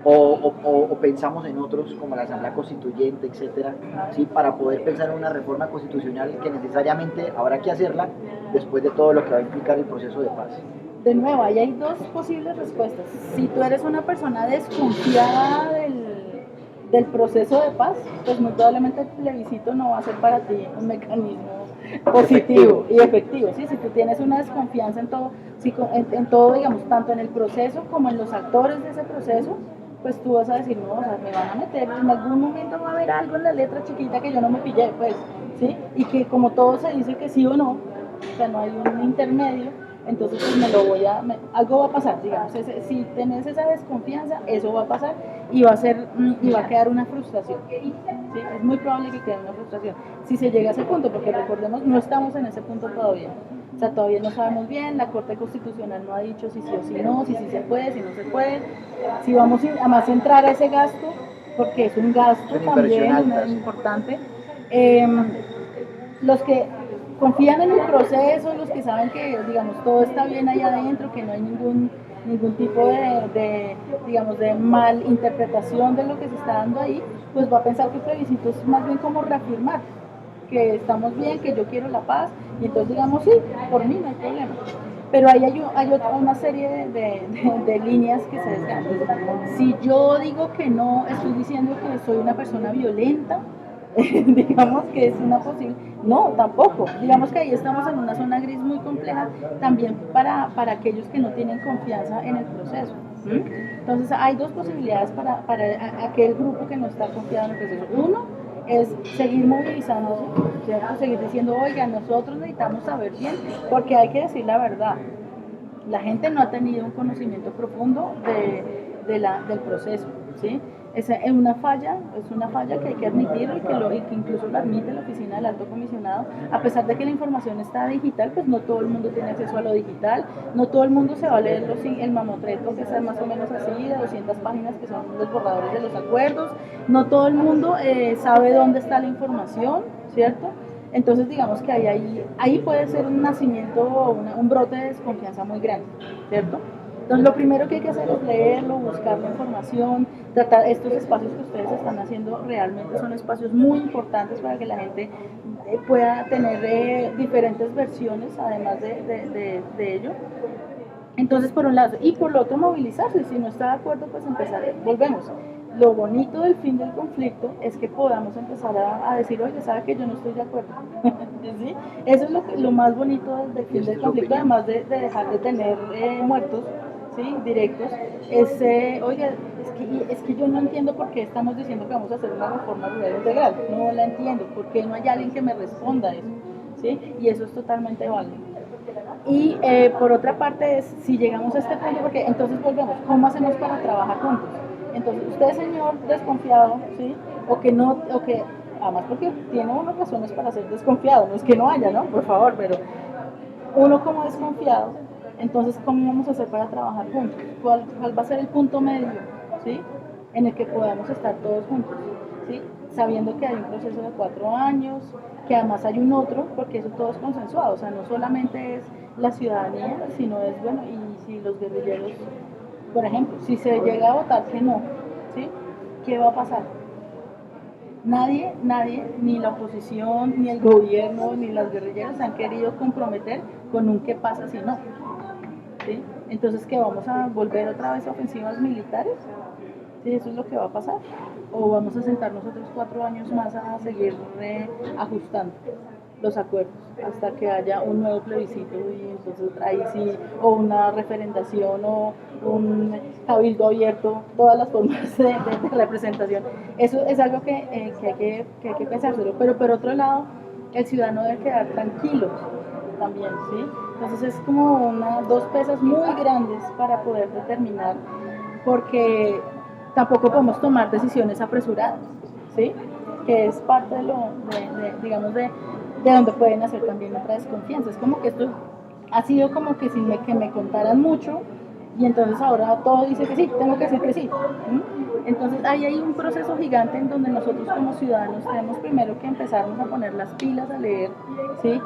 Speaker 1: O pensamos en otros como la Asamblea Constituyente, etcétera, ¿sí? Para poder pensar en una reforma constitucional que necesariamente habrá que hacerla después de todo lo que va a implicar el proceso de paz.
Speaker 2: De nuevo, ahí hay dos posibles respuestas. Si tú eres una persona desconfiada del proceso de paz, pues muy probablemente el plebiscito no va a ser para ti un mecanismo positivo y efectivo. ¿Sí? Si tú tienes una desconfianza en todo, en todo, digamos, tanto en el proceso como en los actores de ese proceso, pues tú vas a decir, no, o sea, me van a meter, en algún momento va a haber algo en la letra chiquita que yo no me pillé, pues, ¿sí? Y que como todo se dice que sí o no, o sea, no hay un intermedio, entonces pues algo va a pasar, digamos, si tenés esa desconfianza, eso va a pasar y va a quedar una frustración, ¿sí? Es muy probable que quede una frustración, si se llega a ese punto, porque recordemos, no estamos en ese punto todavía. O sea, todavía no sabemos bien, la Corte Constitucional no ha dicho si sí o si no, si sí se puede, si no se puede, si vamos a más entrar a ese gasto, porque es un gasto también importante. Los que confían en el proceso, los que saben que, digamos, todo está bien allá adentro, que no hay ningún tipo digamos, de mal interpretación de lo que se está dando ahí, pues va a pensar que el plebiscito es más bien como reafirmar que estamos bien, que yo quiero la paz, y entonces digamos, sí, por mí no hay problema. Pero ahí hay una serie de líneas que se desvían. Si yo digo que no, estoy diciendo que soy una persona violenta, digamos que es una posible, no, tampoco, digamos que ahí estamos en una zona gris muy compleja también para aquellos que no tienen confianza en el proceso. Entonces hay dos posibilidades para aquel grupo que no está confiado en el proceso. Uno es seguir movilizándose, ¿cierto? Seguir diciendo, oiga, nosotros necesitamos saber bien, porque hay que decir la verdad. La gente no ha tenido un conocimiento profundo del proceso, ¿sí? Es una falla que hay que admitirlo y que incluso lo admite la oficina del alto comisionado, a pesar de que la información está digital, pues no todo el mundo tiene acceso a lo digital, no todo el mundo se va a leer el mamotreto que es más o menos así, de 200 páginas que son los borradores de los acuerdos, no todo el mundo sabe dónde está la información, ¿cierto? Entonces digamos que ahí puede ser un nacimiento o un brote de desconfianza muy grande, ¿cierto? Entonces lo primero que hay que hacer es leerlo, buscar la información, tratar estos espacios que ustedes están haciendo realmente son espacios muy importantes para que la gente pueda tener diferentes versiones además de ello. Entonces por un lado, y por lo otro movilizarse, si no está de acuerdo pues empezar, volvemos. Lo bonito del fin del conflicto es que podamos empezar a decir, oye, ¿sabe que yo no estoy de acuerdo? ¿Sí? Eso es lo más bonito del fin del conflicto, además de dejar de tener muertos, ¿sí? Directos, oiga, es que yo no entiendo por qué estamos diciendo que vamos a hacer una reforma rural integral, no la entiendo, ¿por qué no hay alguien que me responda eso? ¿Sí? Y eso es totalmente válido. Y por otra parte es, si llegamos a este punto, porque entonces volvemos, ¿cómo hacemos para trabajar juntos? Entonces, usted, señor desconfiado, ¿sí? O que, además porque tiene unas razones para ser desconfiado, no es que no haya, ¿no? Por favor, pero uno como desconfiado, entonces, ¿cómo vamos a hacer para trabajar juntos? ¿Cuál va a ser el punto medio? ¿Sí? en el que podamos estar todos juntos, ¿sí? Sabiendo que hay un proceso de 4 años, que además hay un otro, porque eso todo es consensuado, o sea, no solamente es la ciudadanía, sino es, bueno, y si los guerrilleros, por ejemplo, si se llega a votar que no, ¿sí? ¿Qué va a pasar? Nadie, ni la oposición, ni el gobierno, ni las guerrilleras se han querido comprometer con un qué pasa si no, ¿sí? Entonces, ¿qué vamos a volver otra vez a ofensivas militares? Sí, eso es lo que va a pasar. O vamos a sentarnos otros 4 años más a seguir ajustando los acuerdos hasta que haya un nuevo plebiscito y entonces ahí sí, o una referendación o un cabildo abierto, todas las formas de representación. Eso es algo que hay que pensárselo. Pero por otro lado, el ciudadano debe quedar tranquilo también, ¿sí? Entonces es como dos pesas muy grandes para poder determinar, porque tampoco podemos tomar decisiones apresuradas, ¿sí? Que es parte de digamos, de donde pueden hacer también otra desconfianza. Es como que esto ha sido como que que me contaran mucho y entonces ahora todo dice que sí, tengo que decir que sí. Entonces ahí hay un proceso gigante en donde nosotros como ciudadanos tenemos primero que empezarnos a poner las pilas a leer, ¿sí?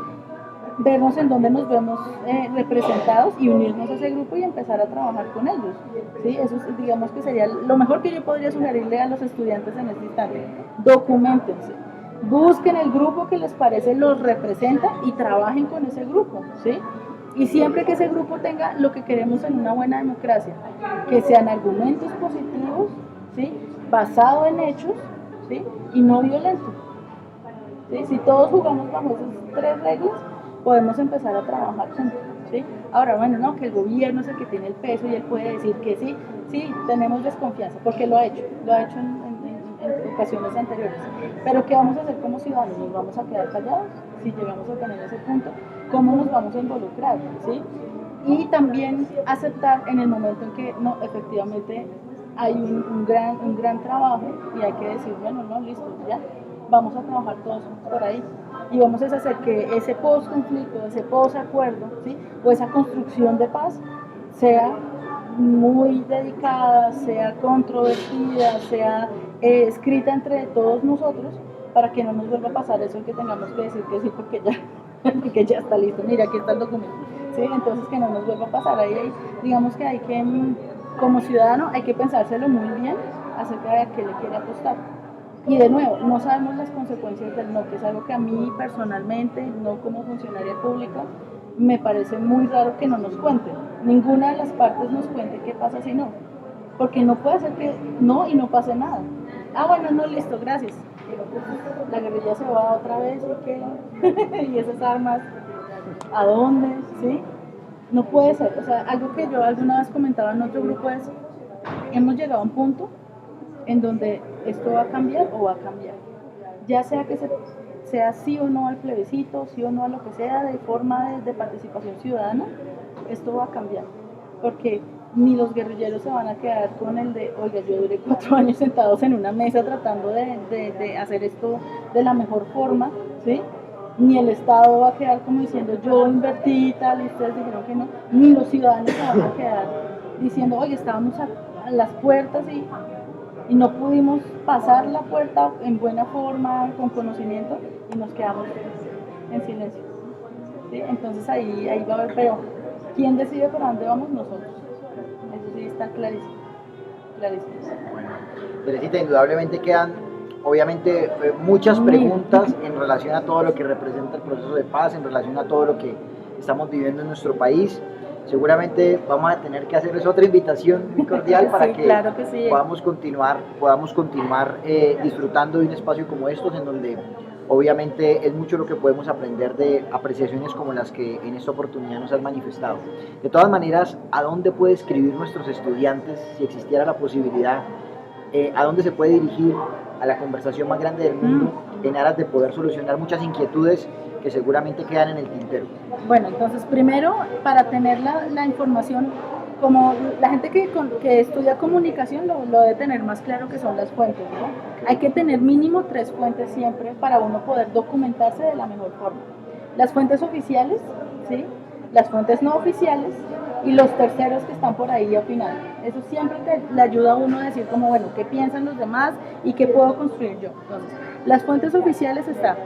Speaker 2: Vernos en dónde nos vemos representados y unirnos a ese grupo y empezar a trabajar con ellos, ¿sí? Eso digamos que sería lo mejor que yo podría sugerirle a los estudiantes en este instante. Documentense, busquen el grupo que les parece los representa y trabajen con ese grupo, ¿sí? Y siempre que ese grupo tenga lo que queremos en una buena democracia, que sean argumentos positivos, ¿sí? Basado en hechos, ¿sí? Y no violentos, ¿sí? Si todos jugamos bajo esas 3 reglas, podemos empezar a trabajar juntos, ¿sí? Ahora, bueno, no, que el gobierno es el que tiene el peso y él puede decir que sí, sí, tenemos desconfianza, porque lo ha hecho en ocasiones anteriores. Pero ¿qué vamos a hacer como ciudadanos? ¿Nos vamos a quedar callados? Si llegamos a tener ese punto, ¿cómo nos vamos a involucrar? ¿Sí? Y también aceptar en el momento en que, no, efectivamente hay un gran trabajo y hay que decir, bueno, no, listo, ya, vamos a trabajar todos por ahí y vamos a hacer que ese post-conflicto, ese post-acuerdo, ¿sí? O esa construcción de paz sea muy dedicada, sea controvertida, sea escrita entre todos nosotros para que no nos vuelva a pasar eso que tengamos que decir que sí porque ya está listo, mira aquí está el documento, ¿sí? Entonces que no nos vuelva a pasar ahí, digamos que hay que, como ciudadano, hay que pensárselo muy bien acerca de a qué le quiere apostar. Y de nuevo, no sabemos las consecuencias del no, que es algo que a mí personalmente, no como funcionaria pública, me parece muy raro que no nos cuenten. Ninguna de las partes nos cuente qué pasa si no. Porque no puede ser que no y no pase nada. Ah, bueno, no, listo, gracias. La guerrilla se va otra vez y que y esas armas, ¿a dónde? ¿Sí? No puede ser. O sea, algo que yo alguna vez comentaba en otro grupo es, hemos llegado a un punto en donde esto va a cambiar o va a cambiar. Ya sea que sea sí o no al plebiscito, sí o no a lo que sea, de forma de participación ciudadana, esto va a cambiar. Porque ni los guerrilleros se van a quedar con el de, oiga, yo duré 4 años sentados en una mesa tratando de hacer esto de la mejor forma, ¿sí? Ni el Estado va a quedar como diciendo, yo invertí y tal, y ustedes dijeron que no, ni los ciudadanos se van a quedar diciendo, oye, estábamos a las puertas y no pudimos pasar la puerta en buena forma, con conocimiento, y nos quedamos en silencio, ¿sí? Entonces ahí va a haber, pero ¿quién decide por dónde vamos? Nosotros. Eso sí está clarísimo, clarísimo.
Speaker 1: Bueno, Teresita, indudablemente quedan obviamente muchas preguntas en relación a todo lo que representa el proceso de paz, en relación a todo lo que estamos viviendo en nuestro país. Seguramente vamos a tener que hacerles otra invitación muy cordial para
Speaker 2: sí, claro que sí.
Speaker 1: podamos continuar disfrutando de un espacio como estos, en donde obviamente es mucho lo que podemos aprender de apreciaciones como las que en esta oportunidad nos has manifestado. De todas maneras, ¿a dónde puede escribir nuestros estudiantes si existiera la posibilidad? ¿A dónde se puede dirigir a la conversación más grande del mundo en aras de poder solucionar muchas inquietudes que seguramente quedan en el tintero?
Speaker 2: Bueno, entonces primero, para tener la información, como la gente que estudia comunicación lo debe tener más claro que son las fuentes, ¿no? Okay. Hay que tener mínimo 3 fuentes siempre para uno poder documentarse de la mejor forma. Las fuentes oficiales, ¿sí? Las fuentes no oficiales y los terceros que están por ahí opinando. Eso siempre le ayuda a uno a decir como, bueno, ¿qué piensan los demás y qué puedo construir yo? Entonces, las fuentes oficiales están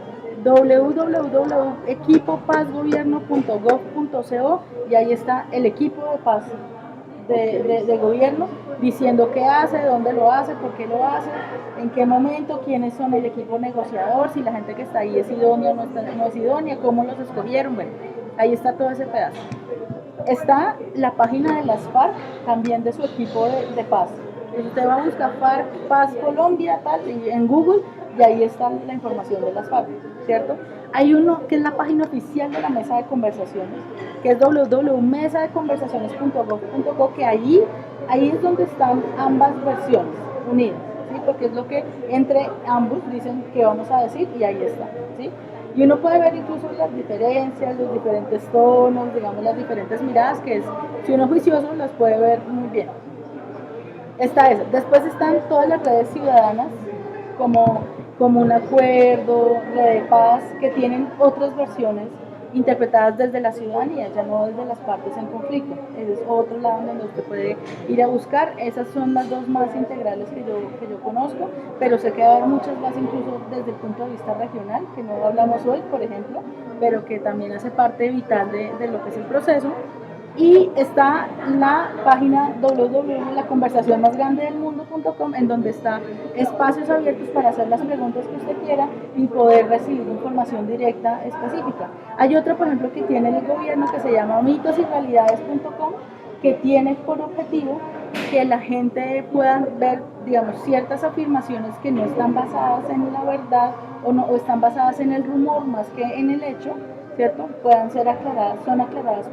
Speaker 2: www.equipopazgobierno.gov.co y ahí está el equipo de paz de gobierno diciendo qué hace, dónde lo hace, por qué lo hace, en qué momento, quiénes son el equipo negociador, si la gente que está ahí es idónea o no es idónea, cómo los escogieron, bueno, ahí está todo ese pedazo. Está la página de las FARC, también de su equipo de paz. Usted va a buscar FARC, Paz Colombia, tal, y en Google, y ahí está la información de las FARC, ¿cierto? Hay uno que es la página oficial de la mesa de conversaciones, que es www.mesadeconversaciones.gov.co, que ahí es donde están ambas versiones unidas, ¿sí? Porque es lo que entre ambos dicen que vamos a decir y ahí está, ¿sí? Y uno puede ver incluso las diferencias, los diferentes tonos, digamos las diferentes miradas, que es, si uno es juicioso las puede ver muy bien. Está eso. Después están todas las redes ciudadanas, como un acuerdo, red de paz, que tienen otras versiones interpretadas desde la ciudadanía, ya no desde las partes en conflicto. Ese es otro lado donde usted puede ir a buscar. Esas son las dos más integrales que yo conozco, pero sé que va a haber muchas más incluso desde el punto de vista regional, que no hablamos hoy, por ejemplo, pero que también hace parte vital de lo que es el proceso. Y está la página www.laconversacionmasgrandedelmundo.com, en donde está espacios abiertos para hacer las preguntas que usted quiera y poder recibir información directa específica. Hay otra, por ejemplo, que tiene el gobierno, que se llama mitosyrealidades.com, que tiene por objetivo que la gente pueda ver, digamos, ciertas afirmaciones que no están basadas en la verdad o están basadas en el rumor más que en el hecho, ¿cierto? Puedan ser aclaradas, son aclaradas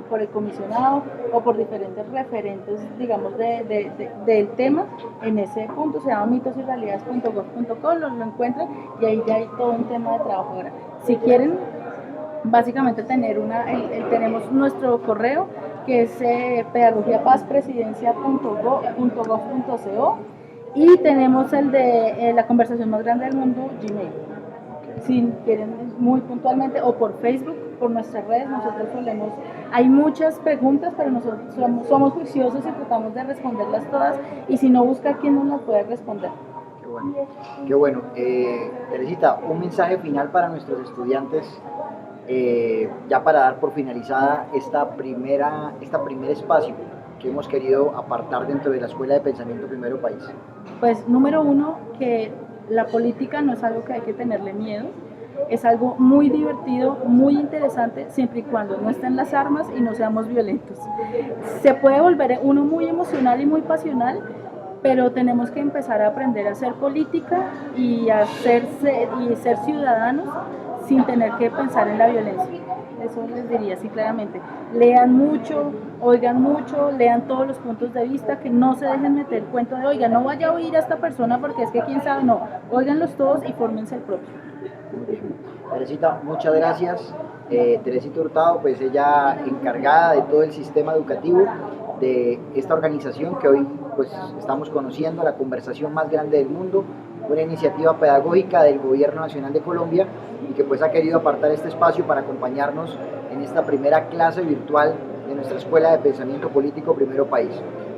Speaker 2: por el comisionado o por diferentes referentes, digamos, del tema en ese punto. Se llama mitosyrealidades.gov.co, lo encuentran y ahí ya hay todo un tema de trabajo. Ahora, si quieren básicamente tener tenemos nuestro correo, que es pedagogiapazpresidencia.gov.co, y tenemos el de la conversación más grande del mundo, Gmail. Si quieren muy puntualmente, o por Facebook, por nuestras redes, nosotros solemos, hay muchas preguntas, pero nosotros somos juiciosos y tratamos de responderlas todas, y si no, busca quién nos las puede responder.
Speaker 1: Qué bueno, qué bueno. Teresita, un mensaje final para nuestros estudiantes, ya para dar por finalizada este primer espacio que hemos querido apartar dentro de la Escuela de Pensamiento Primero País.
Speaker 2: Pues número uno, que la política no es algo que hay que tenerle miedo, es algo muy divertido, muy interesante, siempre y cuando no estén las armas y no seamos violentos. Se puede volver uno muy emocional y muy pasional, pero tenemos que empezar a aprender a hacer política y ser ciudadanos sin tener que pensar en la violencia. Eso les diría así claramente. Lean mucho, oigan mucho, lean todos los puntos de vista, que no se dejen meter el cuento de, oiga, no vaya a oír a esta persona porque es que quién sabe, no. Óiganlos todos y fórmense el propio.
Speaker 1: Muy bien. Teresita, muchas gracias. Teresita Hurtado, pues ella encargada de todo el sistema educativo de esta organización que hoy pues estamos conociendo, la conversación más grande del mundo, una iniciativa pedagógica del Gobierno Nacional de Colombia, y que pues ha querido apartar este espacio para acompañarnos en esta primera clase virtual de nuestra Escuela de Pensamiento Político Primero País.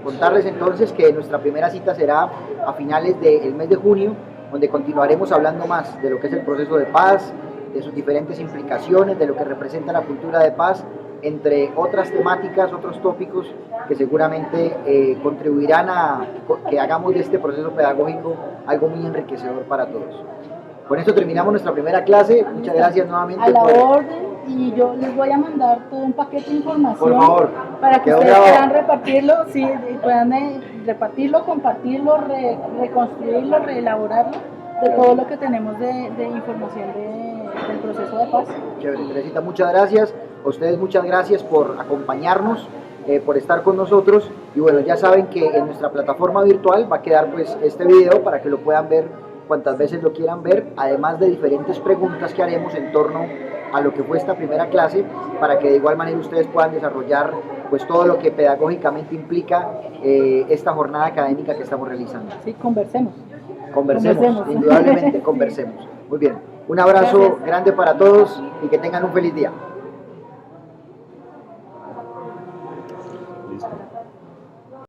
Speaker 1: Contarles entonces que nuestra primera cita será a finales del mes de junio, donde continuaremos hablando más de lo que es el proceso de paz, de sus diferentes implicaciones, de lo que representa la cultura de paz, entre otras temáticas, otros tópicos que seguramente contribuirán a que hagamos de este proceso pedagógico algo muy enriquecedor para todos. Con esto terminamos nuestra primera clase. Muchas gracias nuevamente.
Speaker 2: A la orden, y yo les voy a mandar todo un paquete de información,
Speaker 1: por favor,
Speaker 2: para que ustedes puedan repartirlo, sí, puedan repartirlo, compartirlo, reconstruirlo, reelaborarlo, de todo lo que tenemos de información del proceso de paz.
Speaker 1: Chévere, Teresita, muchas gracias. A ustedes muchas gracias por acompañarnos, por estar con nosotros, y bueno, ya saben que en nuestra plataforma virtual va a quedar pues este video para que lo puedan ver cuantas veces lo quieran ver, además de diferentes preguntas que haremos en torno a lo que fue esta primera clase, para que de igual manera ustedes puedan desarrollar pues todo lo que pedagógicamente implica esta jornada académica que estamos realizando.
Speaker 2: Sí, conversemos,
Speaker 1: indudablemente conversemos. Muy bien, un abrazo grande para todos y que tengan un feliz día.